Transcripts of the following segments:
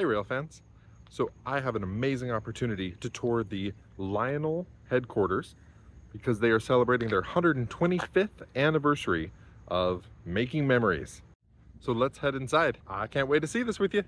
rail fans. So I have an amazing opportunity to tour the Lionel headquarters because they are celebrating their 125th anniversary of making memories. So let's head inside. I can't wait to see this with you.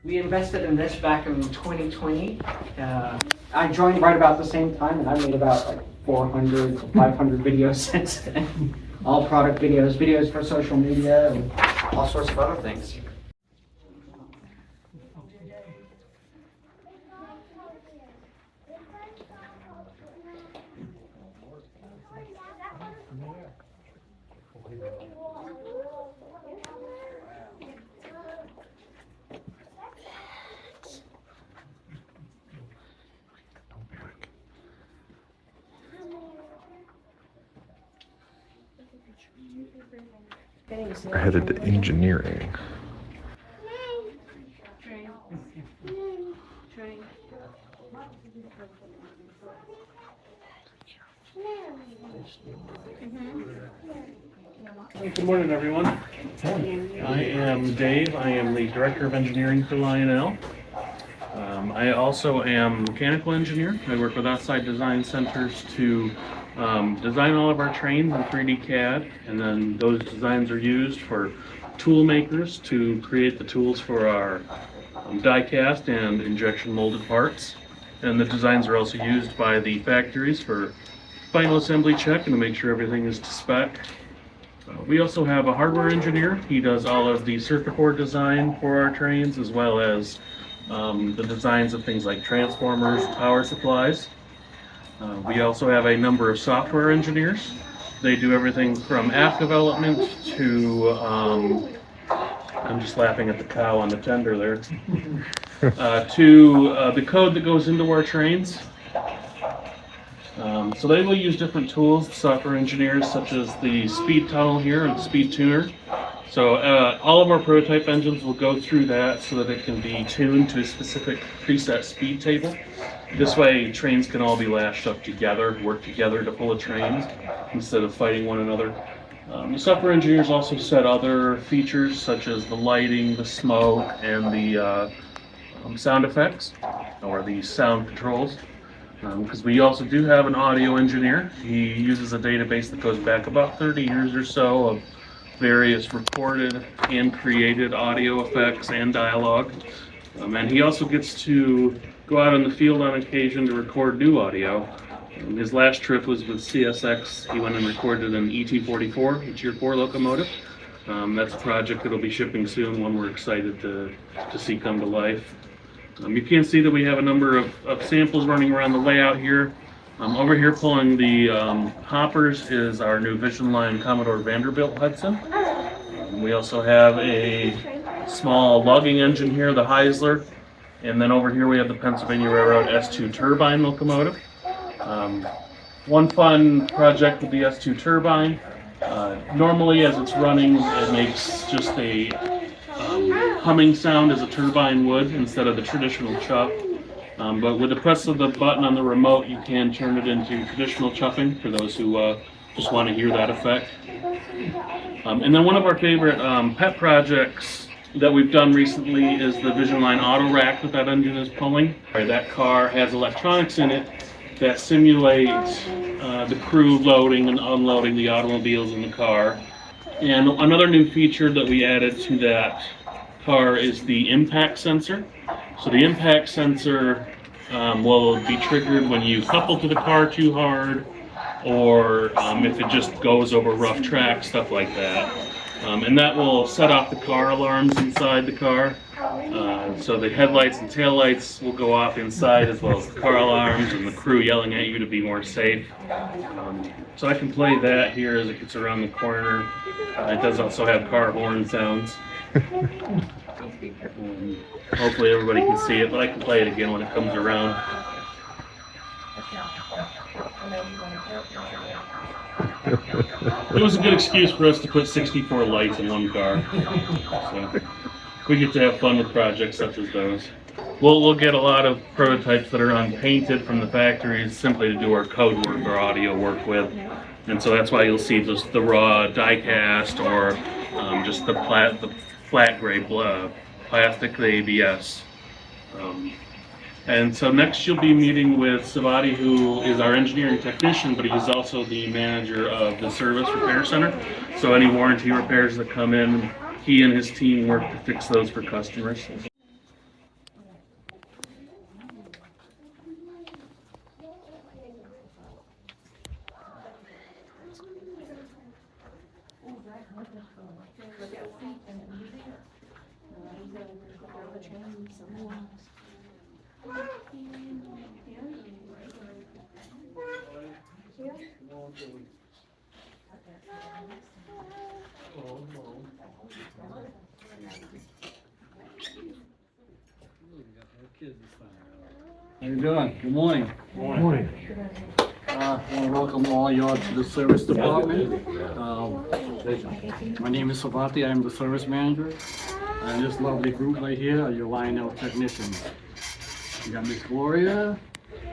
We invested in this back in 2020. I joined right about the same time, and I made about like 400 to 500 videos since then. All product videos, videos for social media, and all sorts of other things. I headed to engineering. Good morning, everyone. I am Dave. I am the Director of Engineering for Lionel. I also am a mechanical engineer. I work with outside design centers to design all of our trains in 3D CAD, and then those designs are used for tool makers to create the tools for our die-cast and injection molded parts. And the designs are also used by the factories for final assembly check and to make sure everything is to spec. We also have a hardware engineer. He does all of the circuit board design for our trains, as well as the designs of things like transformers, power supplies. We also have a number of software engineers. They do everything from app development to, I'm just laughing at the cow on the tender there, to the code that goes into our trains. So they will use different tools, software engineers, such as the speed tunnel here and the speed tuner. So all of our prototype engines will go through that so that it can be tuned to a specific preset speed table. This way trains can all be lashed up together, work together to pull a train instead of fighting one another. The software engineers also set other features such as the lighting, the smoke, and the sound effects, or the sound controls. Because we also do have an audio engineer. He uses a database that goes back about 30 years or so of various recorded and created audio effects and dialogue. And he also gets to go out in the field on occasion to record new audio. His last trip was with CSX. He went and recorded an ET44, a Tier 4 locomotive. That's a project that'll be shipping soon, one we're excited to see come to life. You can see that we have a number of samples running around the layout here. Over here pulling the hoppers is our new Vision Line Commodore Vanderbilt Hudson. We also have a small logging engine here, the Heisler. And then over here we have the Pennsylvania Railroad S2 turbine locomotive. One fun project with the S2 turbine. Normally as it's running, it makes just a humming sound as a turbine would instead of the traditional chuff. But with the press of the button on the remote, you can turn it into traditional chuffing for those who just want to hear that effect. And then one of our favorite pet projects that we've done recently is the Vision Line auto rack that engine is pulling. That car has electronics in it that simulate the crew loading and unloading the automobiles in the car. And another new feature that we added to that car is the impact sensor. So the impact sensor will be triggered when you couple to the car too hard, or if it just goes over rough tracks, stuff like that. And that will set off the car alarms inside the car. So the headlights and taillights will go off inside, as well as the car alarms and the crew yelling at you to be more safe. So I can play that here as it gets around the corner. It does also have car horn sounds. Hopefully everybody can see it, but I can play it again when it comes around. It was a good excuse for us to put 64 lights in one car. So we get to have fun with projects such as those. We'll get a lot of prototypes that are unpainted from the factories simply to do our code work or audio work with. And so that's why you'll see just the raw die-cast or just the flat gray plastic, the ABS. And so next you'll be meeting with Savati, who is our engineering technician, but he's also the manager of the service repair center. So any warranty repairs that come in, he and his team work to fix those for customers. How you doing? Good morning. Good morning. I want to welcome all y'all to the service department. My name is Savati. I am the service manager. And this lovely group right here are your Lionel technicians. You got Miss Gloria,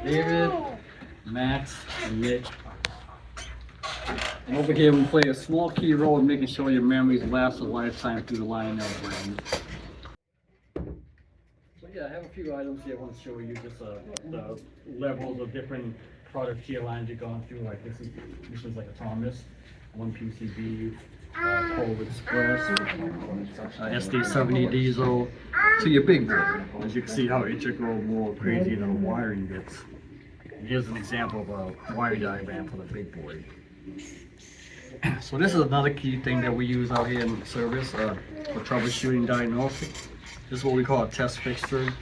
David, Max, and Nick. And over here we play a small key role in making sure your memories last a lifetime through the Lionel brand. So yeah, I have a few items here I want to show you, just the levels of different product tier lines you've gone through. Like this is like a Thomas, 1 PCB, Cold Express, SD70 diesel, to your big board. As you can see how integral, more crazy the wiring gets. Here's an example of a wire diagram for the big board. So this is another key thing that we use out here in service for troubleshooting diagnosis. This is what we call a test fixture.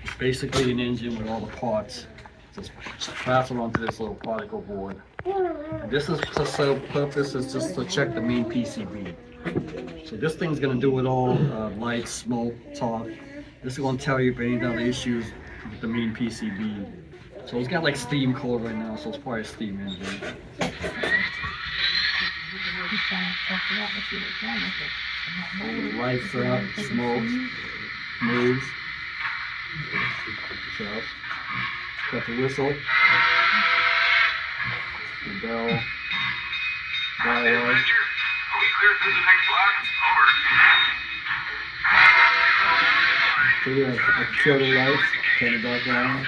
It's basically an engine with all the parts just fastened onto this little particle board. And this is just the purpose is just to check the main PCB. So this thing's gonna do it all, light, smoke, torque. This is gonna tell you if any other issues with the main PCB. So it's got like steam cold right now, so it's probably a steam engine. Lights up, smoke, moves. So, got the whistle, the bell, light. So yeah, I can show the lights, turn it back on,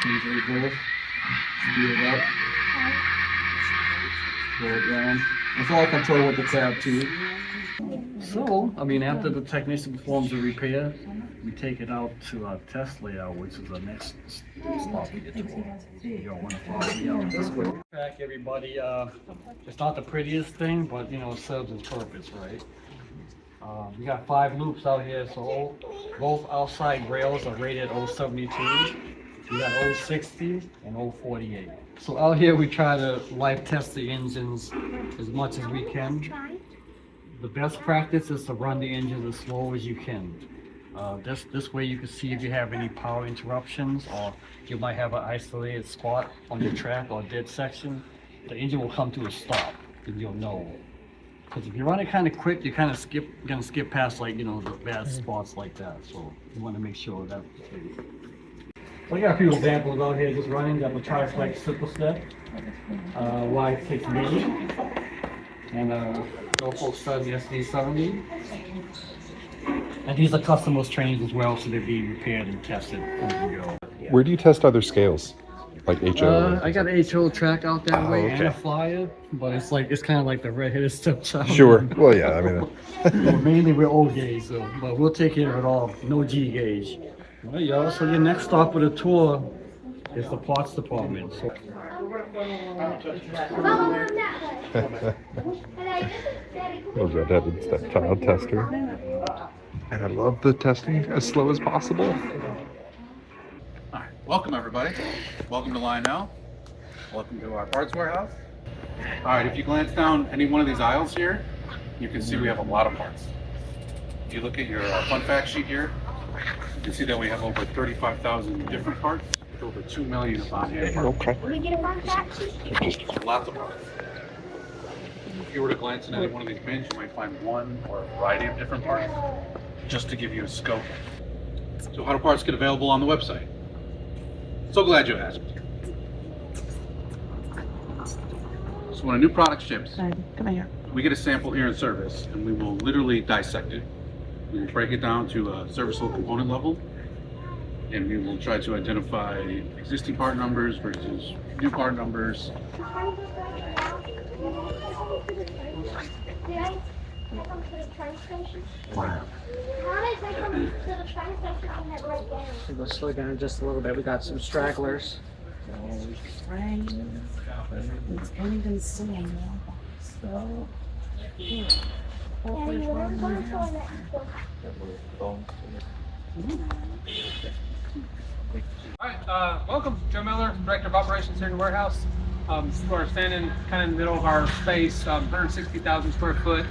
change the reverse, speed it up, slow it down. It's all controlled with the tab too. So, I mean, after the technician performs the repair, we take it out to our test layout, which is the next stop we get to. You'll want to follow me out this way. Back, everybody. It's not the prettiest thing, but you know, it serves its purpose, right? We got 5 loops out here, so both outside rails are rated 072. We got 060 and 048. So out here we try to live test the engines as much as we can. The best practice is to run the engine as slow as you can. This way you can see if you have any power interruptions, or you might have an isolated spot on your track or dead section. The engine will come to a stop and you'll know. Because if you run it kind of quick, you're gonna skip past, like, you know, the bad spots like that. So you want to make sure that's the case. So I got a few examples out here just running. Got the Tri-Flex Triple Step, Y6B, and Norfolk Stud SD70. And these are customers' trains as well, so they're being repaired and tested as we go. Where do you test other scales? Like HO? I got an HO track out that way and a okay. flyer, but it's kind of like the red-headed stepchild. Sure. Well, yeah, I mean... Well, mainly we're O gauge, so, but we'll take care of it all. No G gauge. All right, y'all. So your next stop of the tour is the parts department. So Little redheaded stepchild tester. And I love the testing as slow as possible. All right, welcome everybody. Welcome to Lionel. Welcome to our parts warehouse. All right, if you glance down any one of these aisles here, you can see we have a lot of parts. If you look at your fun fact sheet here, you can see that we have over 35,000 different parts, with over 2 million of on-hand parts. Okay. We get a fun fact sheet? Lots of parts. If you were to glance in any one of these bins, you might find one or a variety of different parts, just to give you a scope. So how do parts get available on the website? So glad you asked. So when a new product ships, Come here. we get a sample here in service, and we will literally dissect it. We will break it down to a serviceable component level, and we will try to identify existing part numbers versus new part numbers. Wow. So let's slow down just a little bit. We got some stragglers. Trains. Can't even see them now. So. All right, welcome, Joe Miller, Director of Operations here in the warehouse. We're standing kind of in the middle of our space, 160,000 square foot.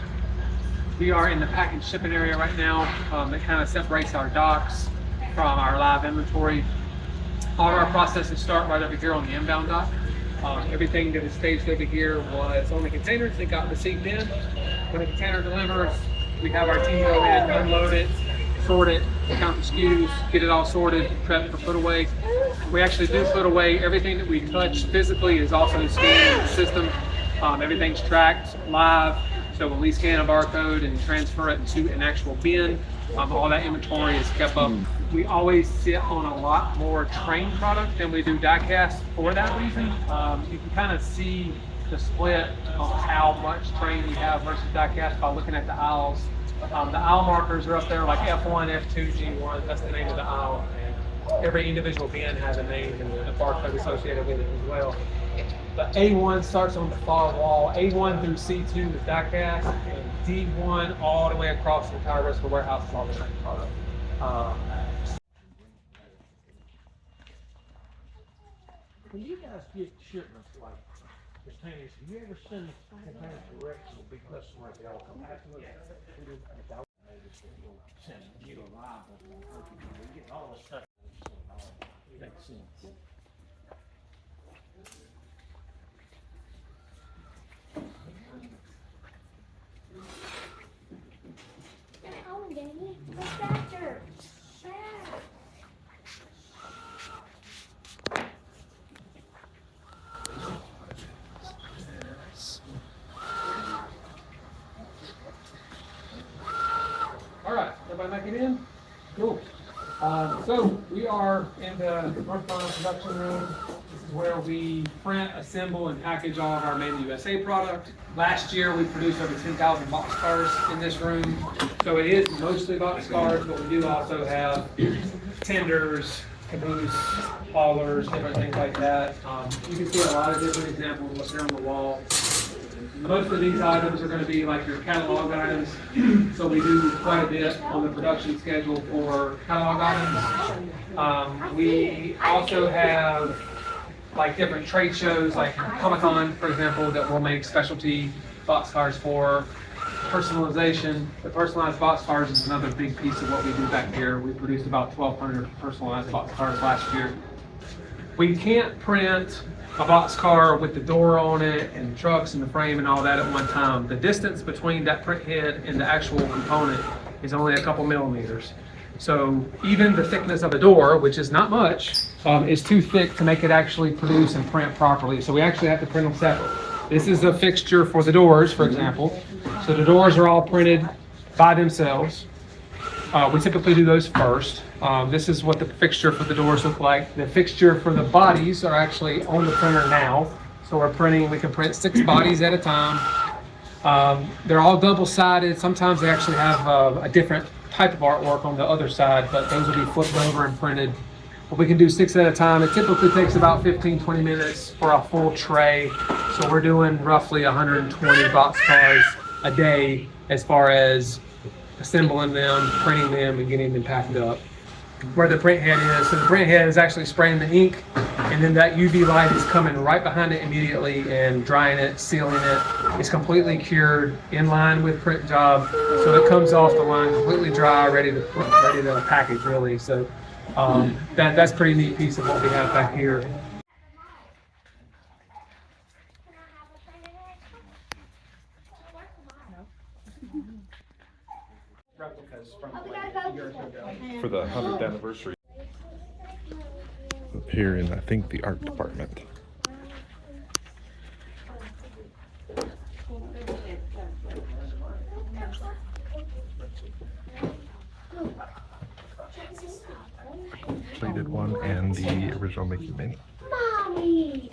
We are in the package shipping area right now. That kind of separates our docks from our live inventory. All of our processes start right over here on the inbound dock. Everything that is staged over here was on the containers that got received in. When the container delivers, we have our team go in, unload it, sort it, count the SKUs, get it all sorted, prep for put away. We actually do put away. Everything that we touch physically is also scanned in the system. Everything's tracked live. So when we scan a barcode and transfer it into an actual bin, all that inventory is kept up. We always sit on a lot more train product than we do diecast for that reason. You can kind of see the split on how much train we have versus diecast by looking at the aisles. The aisle markers are up there like F1, F2, G1, that's the name of the aisle. And every individual bin has a name and a barcode associated with it as well. The A1 starts on the far wall. A1 through C2 is diecast, and D1 all the way across the entire rest of the warehouse is all the train product. When you guys get shipments like containers, have you ever sent containers direct to a big customer like y'all come back to us? Send you a live, we get all the stuff. Makes sense. All right, everybody make it in? Cool. So we are in the northbound production room. This is where we print, assemble, and package all of our made in the USA product. Last year we produced over 10,000 boxcars in this room. So it is mostly boxcars, but we do also have tenders, caboose, haulers, different things like that. You can see a lot of different examples of what's here on the wall. Most of these items are going to be like your catalog items, so we do quite a bit on the production schedule for catalog items. We also have like different trade shows, like Comic-Con, for example, that we'll make specialty boxcars for. Personalization, the personalized boxcars is another big piece of what we do back here. We produced about 1,200 personalized boxcars last year. We can't print a boxcar with the door on it and trucks and the frame and all that at one time. The distance between that print head and the actual component is only a couple millimeters. So even the thickness of a door, which is not much, is too thick to make it actually produce and print properly. So we actually have to print them separate. This is a fixture for the doors, for example. So the doors are all printed by themselves. We typically do those first. This is what the fixture for the doors look like. The fixture for the bodies are actually on the printer now. So we're printing, we can print 6 bodies at a time. They're all double-sided. Sometimes they actually have a different type of artwork on the other side, but those will be flipped over and printed We can do 6 at a time. It typically takes about 15-20 minutes for a full tray. So we're doing roughly 120 boxcars a day as far as assembling them, printing them, and getting them packed up. Where the print head is, so the print head is actually spraying the ink, and then that UV light is coming right behind it immediately and drying it, sealing it. It's completely cured in line with print job, so it comes off the line completely dry, ready to package really. So that's a pretty neat piece of what we have back here. Replicas from like a year or two ago. For the 100th anniversary. Up here in, I think, the art department. Plated one and the original Mickey Mini. Mommy!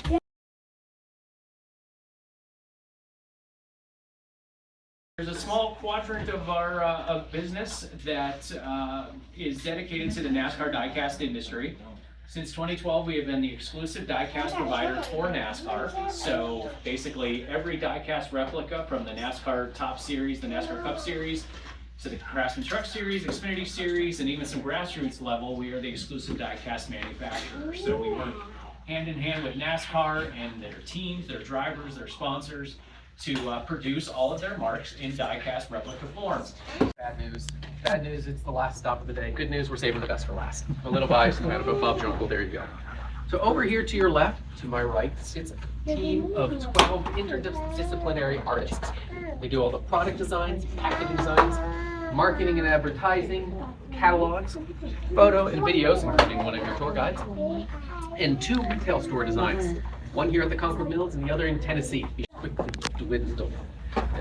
There's a small quadrant of our of business that is dedicated to the NASCAR Diecast industry. Since 2012, we have been the exclusive diecast provider for NASCAR. So basically, every diecast replica from the NASCAR Top Series, the NASCAR Cup Series, to the Craftsman Truck Series, Xfinity Series, and even some grassroots level, we are the exclusive diecast manufacturer. So we work hand in hand with NASCAR and their teams, their drivers, their sponsors, to produce all of their marks in die-cast replica form. Bad news. Bad news, it's the last stop of the day. Good news, we're saving the best for last. A little biased, no matter about Bob's your uncle, there you go. So over here to your left, to my right, sits a team of 12 interdisciplinary artists. They do all the product designs, packaging designs, marketing and advertising, catalogs, photo and videos, including one of your tour guides, and 2 retail store designs. One here at the Concord Mills and the other in Tennessee. It's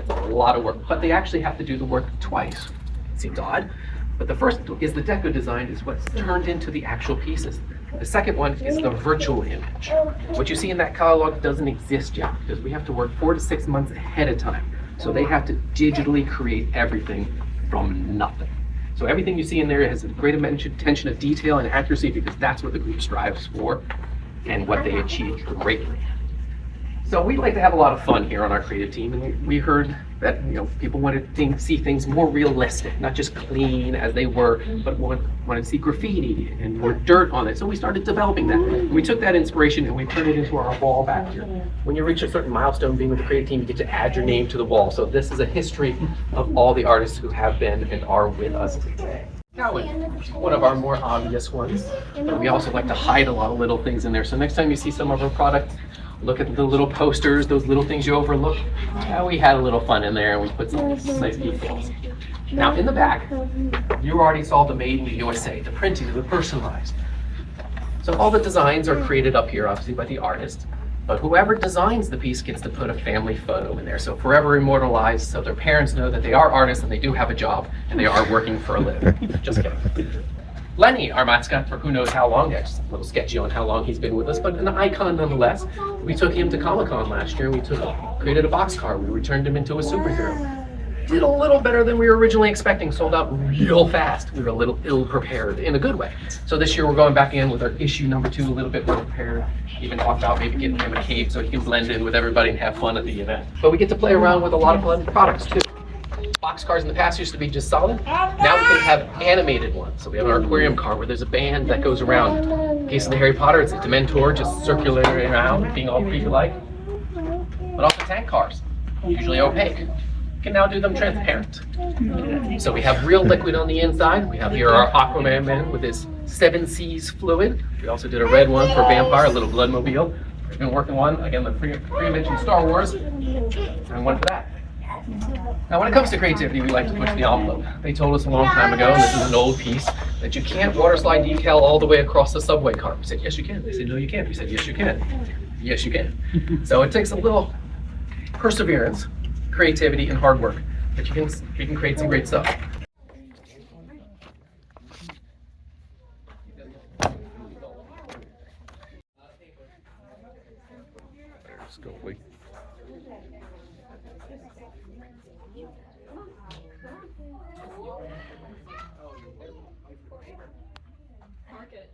a lot of work, but they actually have to do the work twice. It seems odd, but the first is the deco design, is what's turned into the actual pieces. The second one is the virtual image. What you see in that catalog doesn't exist yet because we have to work 4 to 6 months ahead of time. So they have to digitally create everything from nothing. So everything you see in there has a great attention to detail and accuracy because that's what the group strives for and what they achieve greatly. So we like to have a lot of fun here on our creative team, and we heard that people wanted to see things more realistic, not just clean as they were, but wanted to see graffiti and more dirt on it. So we started developing that. And we took that inspiration and we turned it into our wall back here. When you reach a certain milestone being with the creative team, you get to add your name to the wall. So this is a history of all the artists who have been and are with us today. Cowan, one of our more obvious ones, but we also like to hide a lot of little things in there. So next time you see some of our product, look at the little posters, those little things you overlook. We had a little fun in there and we put some nice details. Now in the back, you already saw the made in the USA, the printing, the personalized. So all the designs are created up here, obviously by the artist, but whoever designs the piece gets to put a family photo in there. So forever immortalized, so their parents know that they are artists and they do have a job and they are working for a living. Just kidding. Lenny, our mascot for who knows how long, that's a little sketchy on how long he's been with us, but an icon nonetheless. We took him to Comic-Con last year, and created a boxcar. We returned him into a superhero. Did a little better than we were originally expecting, sold out real fast. We were a little ill-prepared in a good way. So this year we're going back in with our issue number 2, a little bit more prepared. Even talked about maybe getting him a cape so he can blend in with everybody and have fun at the event. But we get to play around with a lot of fun products too. Boxcars in the past used to be just solid. Now we can have animated ones. So we have our aquarium car where there's a band that goes around. In case of the Harry Potter, it's a Dementor just circulating around, being all creepy-like. But also tank cars, usually opaque. You can now do them transparent. So we have real liquid on the inside. We have here our Aquaman man with his 7 Seas fluid. We also did a red one for Vampire, a little bloodmobile. We've been working on, again, the pre-mentioned Star Wars, and one for that. Now when it comes to creativity, we like to push the envelope. They told us a long time ago, and this is an old piece, that you can't water slide decal all the way across the subway car. We said, yes you can. They said, no you can't. We said, yes you can. Yes you can. So it takes a little perseverance, creativity, and hard work, but you can create some great stuff. There's Goldie. Market.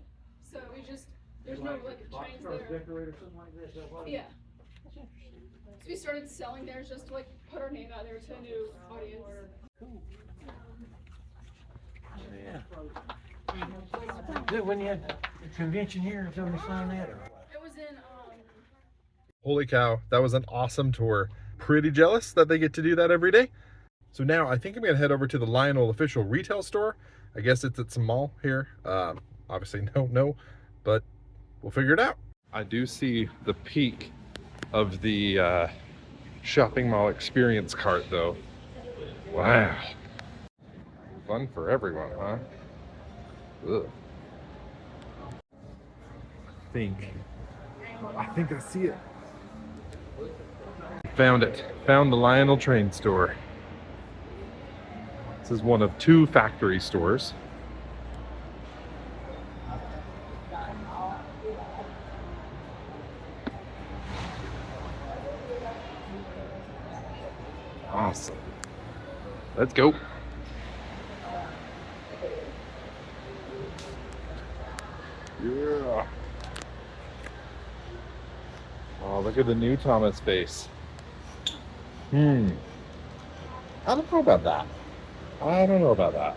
So we we just, there's no like trains there. Yeah. So we started selling theirs just to like put our name out there to a new audience. Dude, when you had the convention here, is somebody sign that or what? It was in, Holy cow, that was an awesome tour. Pretty jealous that they get to do that every day. So now I think I'm gonna head over to the Lionel official retail store. I guess it's at some mall here. Obviously don't know, but we'll figure it out. I do see the peak of the shopping mall experience cart though. Wow. Fun for everyone, huh? Ugh. I think I see it. Found it. Found the Lionel Trains store. This is one of 2 factory stores. Awesome. Let's go. Yeah. Oh, look at the new Thomas face. I don't know about that. I don't know about that.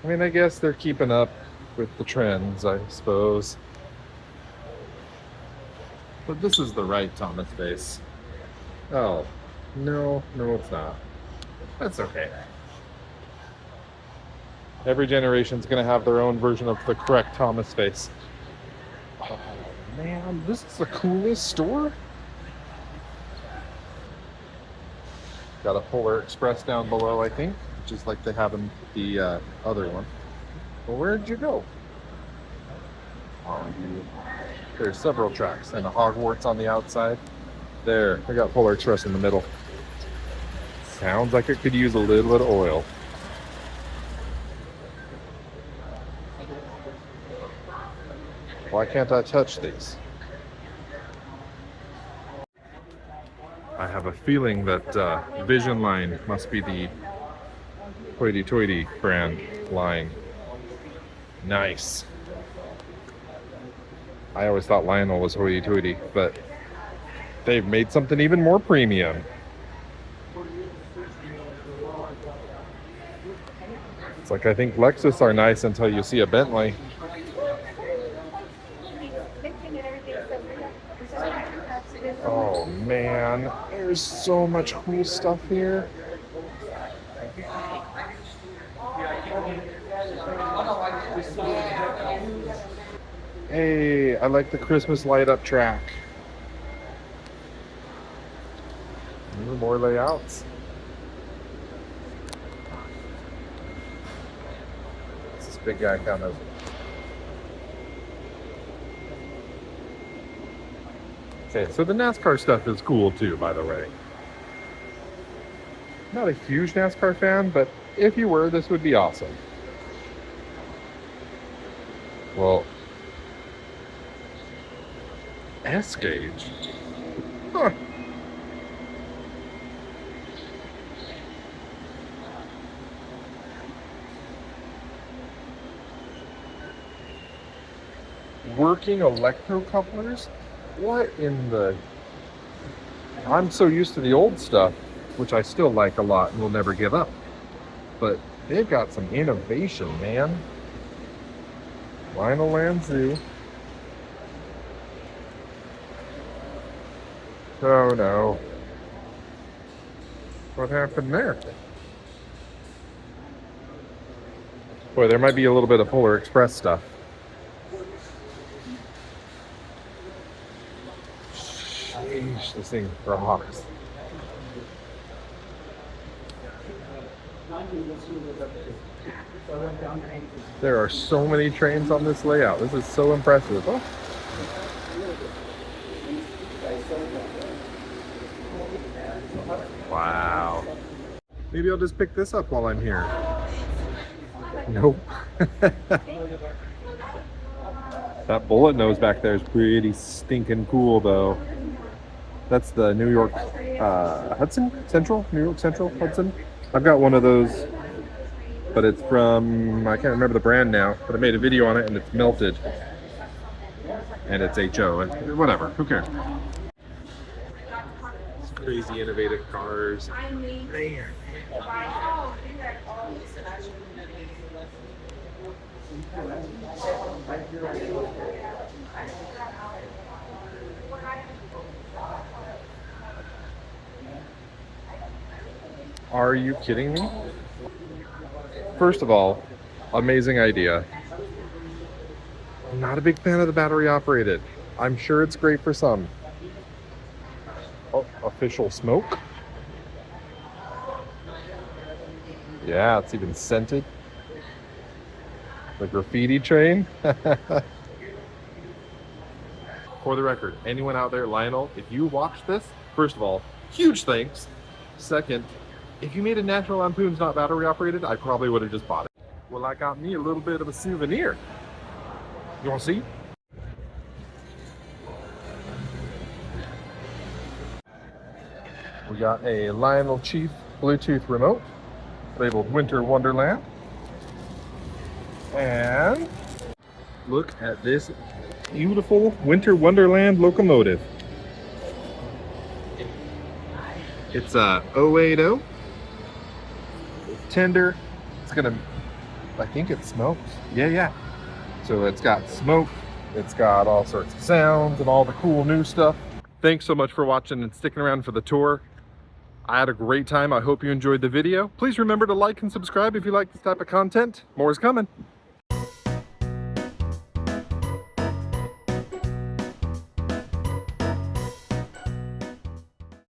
I mean, I guess they're keeping up with the trends, I suppose. But this is the right Thomas face. Oh, no, it's not. That's okay. Every generation's gonna have their own version of the correct Thomas face. Oh man, this is the coolest store. Got a Polar Express down below, I think, just like they have in the other one. Well, where'd you go? There's several tracks and a Hogwarts on the outside. There, we got Polar Express in the middle. Sounds like it could use a little bit of oil. Why can't I touch these? I have a feeling that Vision line must be the hoity-toity brand line. Nice. I always thought Lionel was hoity-toity, but they've made something even more premium. It's like I think Lexus are nice until you see a Bentley. Oh man, there's so much cool stuff here. Hey, I like the Christmas light up track. More layouts. What's this big guy kind of? Okay, so the NASCAR stuff is cool too, by the way. Not a huge NASCAR fan, but if you were, this would be awesome. Well, S-Gauge? Huh. Working electrocouplers? What in the... I'm so used to the old stuff, which I still like a lot and will never give up. But they've got some innovation, man. Lionel Lanzu. Oh no. What happened there? Boy, there might be a little bit of Polar Express stuff. Sheesh, this thing rocks. There are so many trains on this layout. This is so impressive. Oh. Wow. Maybe I'll just pick this up while I'm here. Nope. That bullet nose back there is pretty stinking cool though. That's the New York Hudson? Central? New York Central Hudson? I've got one of those but it's from, I can't remember the brand now, but I made a video on it and it's melted. And it's HO, and whatever, who cares? Crazy innovative cars. Man. Are you kidding me? First of all, amazing idea. I'm not a big fan of the battery operated. I'm sure it's great for some. Oh, official smoke. Yeah, it's even scented. The graffiti train. For the record, anyone out there, Lionel, if you watch this, first of all, huge thanks. Second, if you made a National Lampoon's not battery operated, I probably would have just bought it. Well, I got me a little bit of a souvenir. You want to see? We got a Lionel Chief Bluetooth remote labeled Winter Wonderland. And look at this beautiful Winter Wonderland locomotive. It's a 080. It's tender. It's gonna, I think it smokes. Yeah. So it's got smoke. It's got all sorts of sounds and all the cool new stuff. Thanks so much for watching and sticking around for the tour. I had a great time. I hope you enjoyed the video. Please remember to like and subscribe if you like this type of content. More is coming.